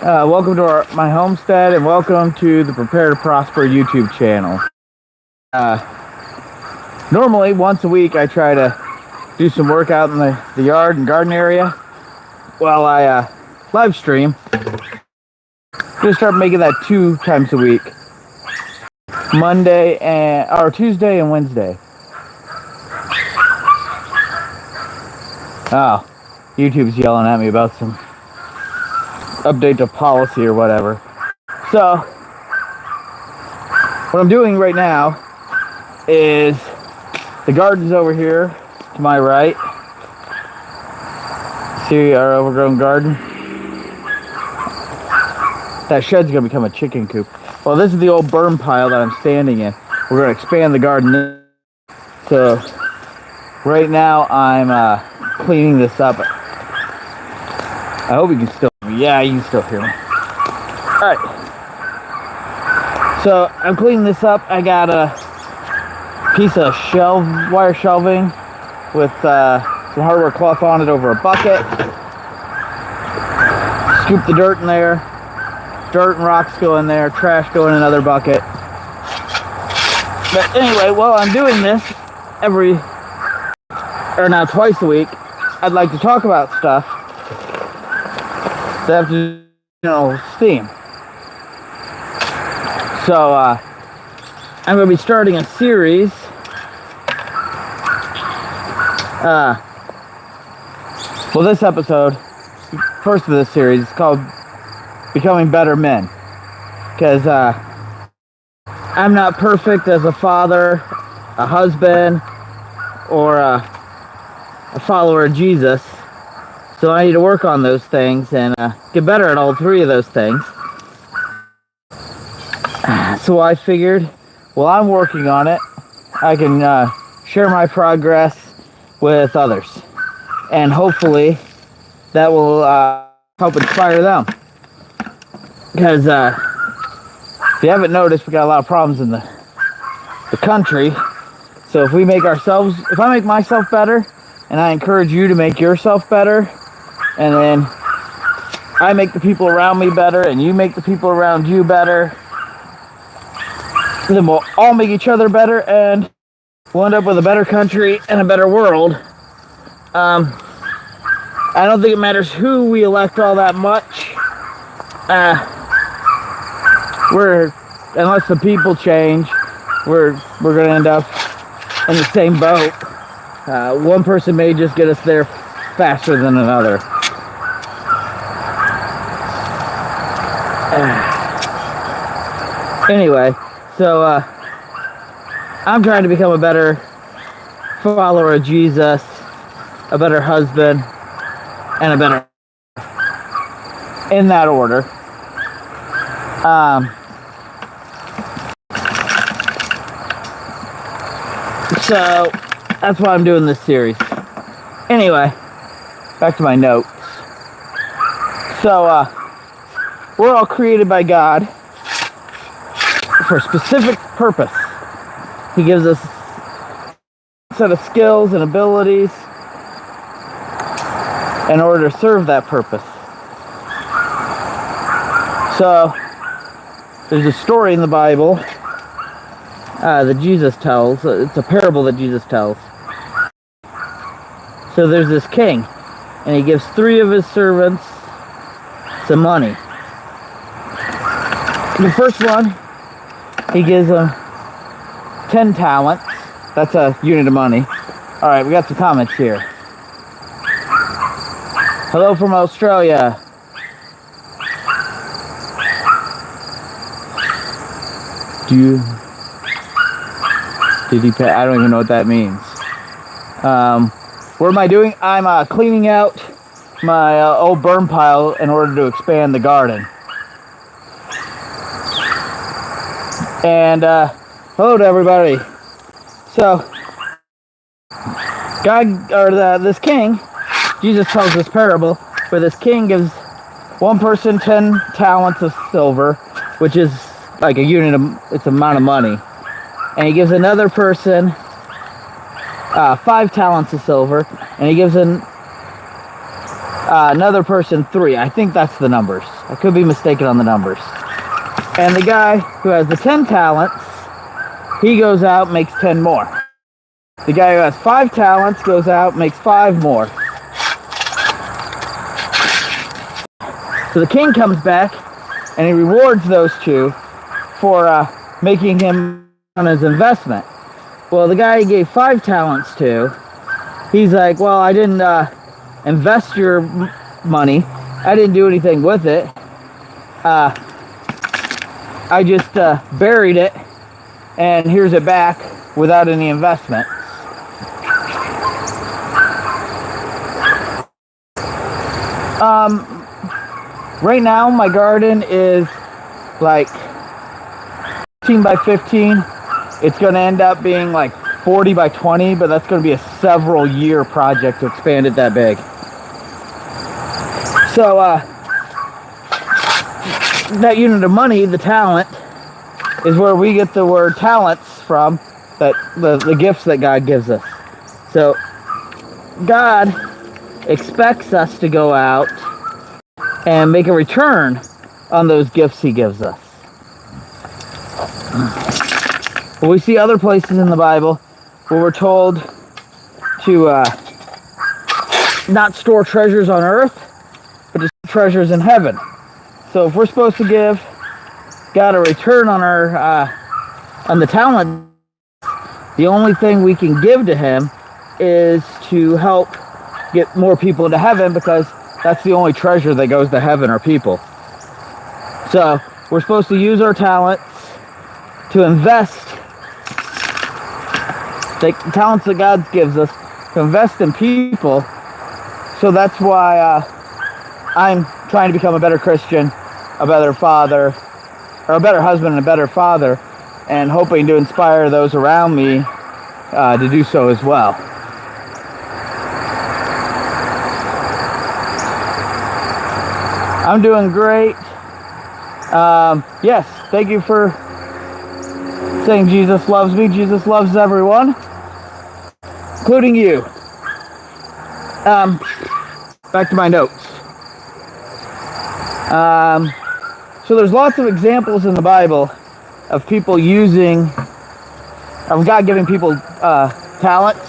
Welcome to my homestead, and welcome to the Prepare to Prosper YouTube channel. Normally, once a week, I try to do some work out in the yard and garden area while I live stream. I'm gonna start making that 2 times a week, Tuesday and Wednesday. Oh, YouTube's yelling at me about some update to policy or whatever. So what I'm doing right now is the garden's over here to my right. See our overgrown garden? That shed's gonna become a chicken coop. Well, this is the old burn pile that I'm standing in. We're gonna expand the garden. So right now I'm cleaning this up. I hope you can still hear me. Yeah, you can still hear me. Alright. So I'm cleaning this up. I got a piece of wire shelving with some hardware cloth on it over a bucket. Scoop the dirt in there. Dirt and rocks go in there. Trash go in another bucket. But anyway, while I'm doing this twice a week, I'd like to talk about stuff that have to, steam. So I'm going to be starting a series. Well, this episode, first of this series, is called Becoming Better Men. Because I'm not perfect as a father, a husband, or a follower of Jesus. So I need to work on those things and get better at all 3 of those things. So I figured, while I'm working on it, I can share my progress with others. And hopefully that will help inspire them. Because if you haven't noticed, we got a lot of problems in the country. So if I make myself better, and I encourage you to make yourself better, and then I make the people around me better, and you make the people around you better, then we'll all make each other better, and we'll end up with a better country and a better world. I don't think it matters who we elect all that much. Unless the people change, we're going to end up in the same boat. One person may just get us there faster than another. Anyway, so I'm trying to become a better follower of Jesus, a better husband, and a better, in that order. So that's why I'm doing this series. Anyway, back to my notes. So we're all created by God for a specific purpose. He gives us a set of skills and abilities in order to serve that purpose. So there's a story in the Bible that Jesus tells. It's a parable that Jesus tells. So there's this king, and he gives 3 of his servants some money. The first one, he gives them 10 talents. That's a unit of money. All right, we got some comments here. Hello from Australia. Did he pay? I don't even know what that means. What am I doing? I'm cleaning out my old burn pile in order to expand the garden. And hello to everybody. So, this king, Jesus tells this parable where this king gives one person 10 talents of silver, which is like a unit of, it's amount of money. And he gives another person 5 talents of silver, and he gives Another person 3. I think that's the numbers. I could be mistaken on the numbers. And the guy who has the 10 talents, he goes out, makes 10 more. The guy who has 5 talents goes out, makes 5 more. So the king comes back and he rewards those 2 for making him on his investment. Well, the guy he gave 5 talents to, he's like, well, I didn't invest your money. I didn't do anything with it. I just buried it, and here's it back without any investment. Right now, my garden is like 15 by 15. It's going to end up being like 40 by 20, but that's going to be a several year project to expand it that big. So, that unit of money, the talent, is where we get the word talents from, that the gifts that God gives us. So, God expects us to go out and make a return on those gifts he gives us. But we see other places in the Bible where we're told to not store treasures on earth, but to store treasures in heaven. So if we're supposed to give God a return on our on the talent, the only thing we can give to him is to help get more people into heaven, because that's the only treasure that goes to heaven are people. So we're supposed to use our talents to invest the talents that God gives us, to invest in people. So that's why I'm trying to become a better Christian, a better father, or a better husband and a better father, and hoping to inspire those around me to do so as well. I'm doing great. Yes, thank you for saying Jesus loves me. Jesus loves everyone, including you. Back to my notes. So there's lots of examples in the Bible of people of God giving people talents.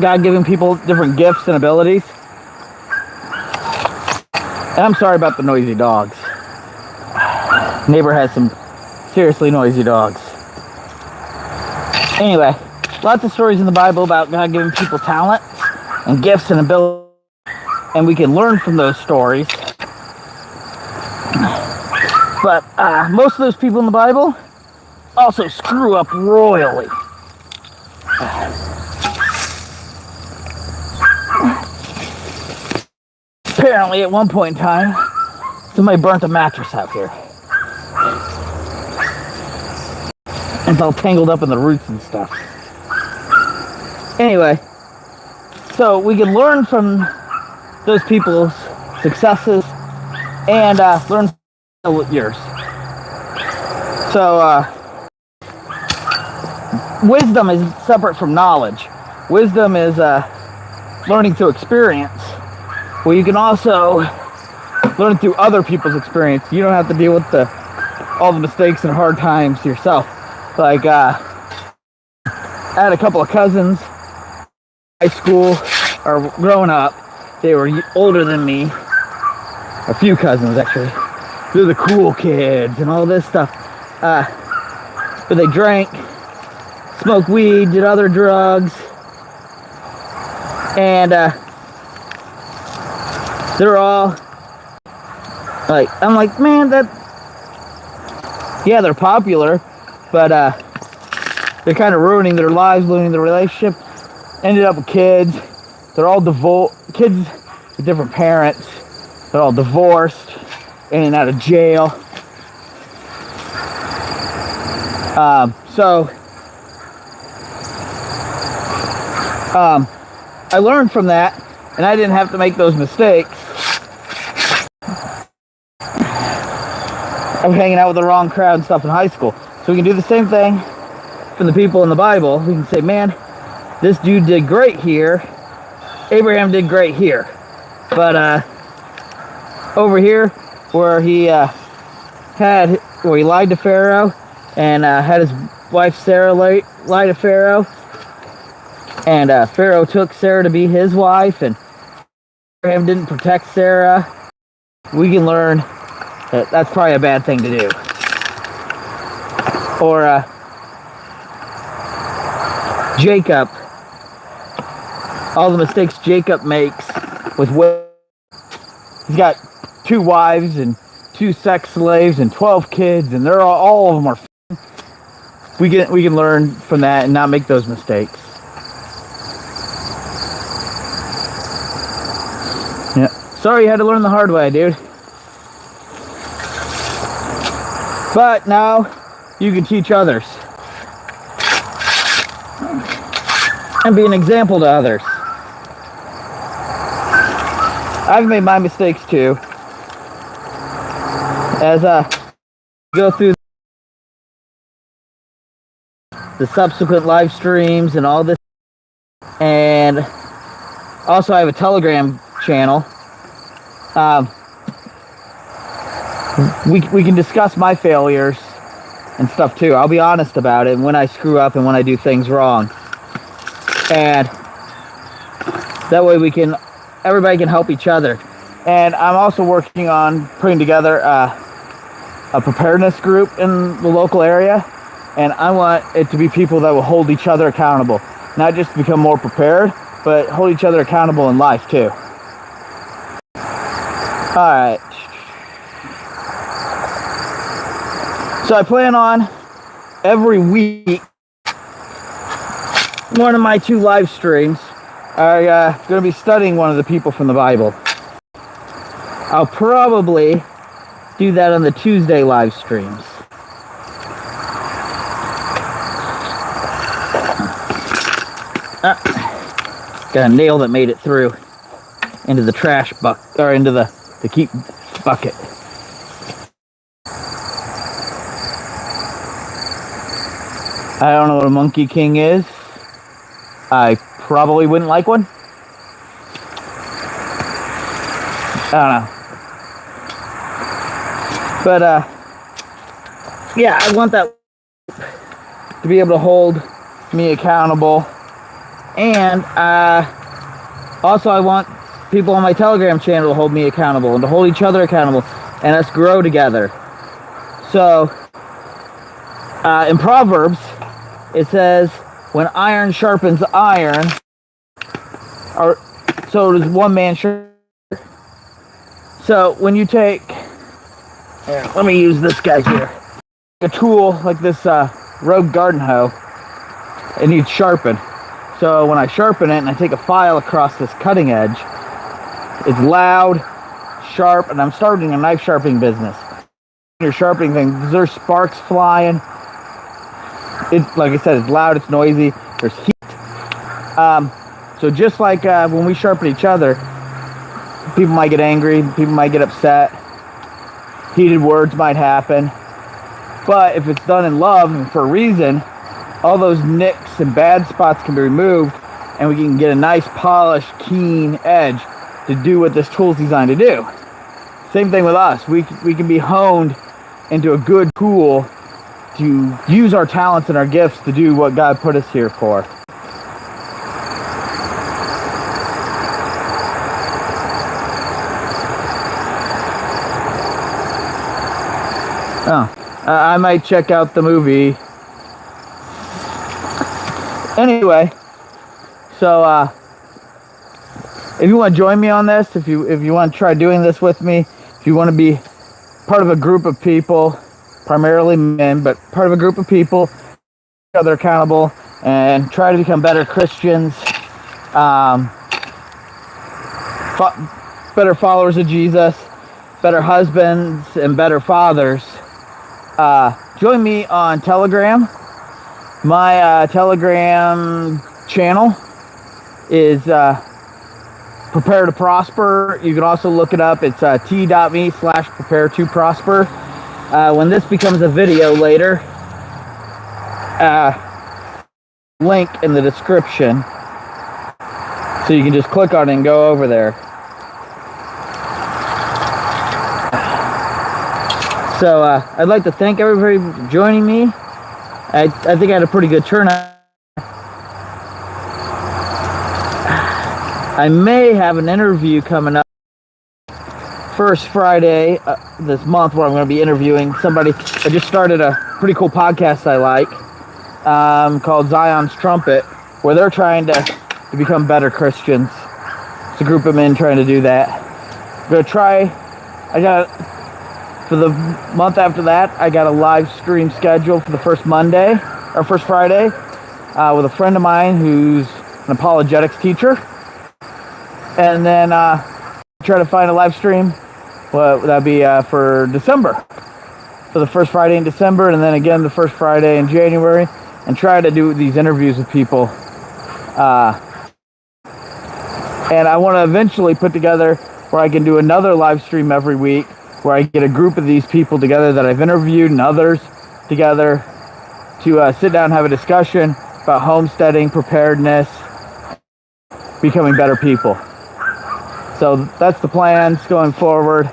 God giving people different gifts and abilities. And I'm sorry about the noisy dogs. Neighbor has some seriously noisy dogs. Anyway, lots of stories in the Bible about God giving people talent and gifts and abilities, and we can learn from those stories. But most of those people in the Bible also screw up royally. Apparently, at one point in time, somebody burnt a mattress out here. And it's all tangled up in the roots and stuff. Anyway, so we can learn from those people's successes and learn from yours. So, wisdom is separate from knowledge. Wisdom is learning through experience. Well, you can also learn through other people's experience. You don't have to deal with all the mistakes and hard times yourself. Like, I had a couple of cousins, high school, or growing up. They were older than me. A few cousins, actually. They're the cool kids and all this stuff. But they drank, smoked weed, did other drugs. And they're all like, I'm like, man, yeah, they're popular, but they're kind of ruining their lives, ruining their relationship. Ended up with kids. They're all kids with different parents. They're all divorced, in and out of jail. So I learned from that, and I didn't have to make those mistakes of hanging out with the wrong crowd and stuff in high school. So we can do the same thing from the people in the Bible. We can say, man, this dude did great here. Abraham did great here. But over here, where he lied to Pharaoh and had his wife Sarah lie to Pharaoh, and Pharaoh took Sarah to be his wife, and Abraham didn't protect Sarah. We can learn that that's probably a bad thing to do. Or Jacob, all the mistakes Jacob makes with he's got 2 wives and 2 sex slaves and 12 kids, and they're all of them are. We can learn from that and not make those mistakes. Yeah. Sorry you had to learn the hard way, dude. But now you can teach others and be an example to others. I've made my mistakes too. As I go through the subsequent live streams and all this, and also I have a Telegram channel. We can discuss my failures and stuff too. I'll be honest about it, and when I screw up and when I do things wrong, and that way everybody can help each other. And I'm also working on putting together a preparedness group in the local area, and I want it to be people that will hold each other accountable, not just become more prepared, but hold each other accountable in life too. Alright, so I plan on every week, one of my 2 live streams are going to be studying one of the people from the Bible. I'll probably do that on the Tuesday live streams. Got a nail that made it through into the trash bucket, or into the keep bucket. I don't know what a Monkey King is. I probably wouldn't like one. I don't know. But yeah, I want that to be able to hold me accountable. And also I want people on my Telegram channel to hold me accountable and to hold each other accountable and us grow together. So in Proverbs it says, when iron sharpens iron, so does one man sharpen. So when you take, here, let me use this guy here, a tool like this Rogue garden hoe, it needs sharpen. So when I sharpen it and I take a file across this cutting edge, it's loud, sharp, and I'm starting a knife sharpening business. You're sharpening things, there's sparks flying. It's, like I said, it's loud, it's noisy, there's heat. So just like when we sharpen each other, people might get angry, people might get upset, heated words might happen. But if it's done in love and for a reason, all those nicks and bad spots can be removed, and we can get a nice polished, keen edge to do what this tool is designed to do. Same thing with us. We can be honed into a good tool to use our talents and our gifts to do what God put us here for. Oh, I might check out the movie. Anyway, so if you want to join me on this, if you want to try doing this with me, if you want to be part of a group of people, primarily men, but part of a group of people, each other accountable, and try to become better Christians, better followers of Jesus, better husbands, and better fathers, join me on Telegram. My Telegram channel is Prepare to Prosper. You can also look it up. It's t.me/prepare2prosper. When this becomes a video later, link in the description, so you can just click on it and go over there. So I'd like to thank everybody for joining me. I think I had a pretty good turnout. I may have an interview coming up first Friday this month where I'm going to be interviewing somebody. I just started a pretty cool podcast I like called Zion's Trumpet, where they're trying to become better Christians. It's a group of men trying to do that. I'm going to try. For the month after that, I got a live stream scheduled for the first Monday, or first Friday, with a friend of mine who's an apologetics teacher. And then try to find a live stream. Well, that'd be for December. For the first Friday in December, and then again the first Friday in January. And try to do these interviews with people. And I want to eventually put together where I can do another live stream every week, where I get a group of these people together that I've interviewed and others together to sit down and have a discussion about homesteading, preparedness, becoming better people. So that's the plans going forward.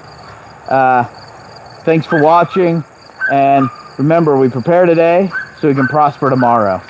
Thanks for watching, and remember, we prepare today so we can prosper tomorrow.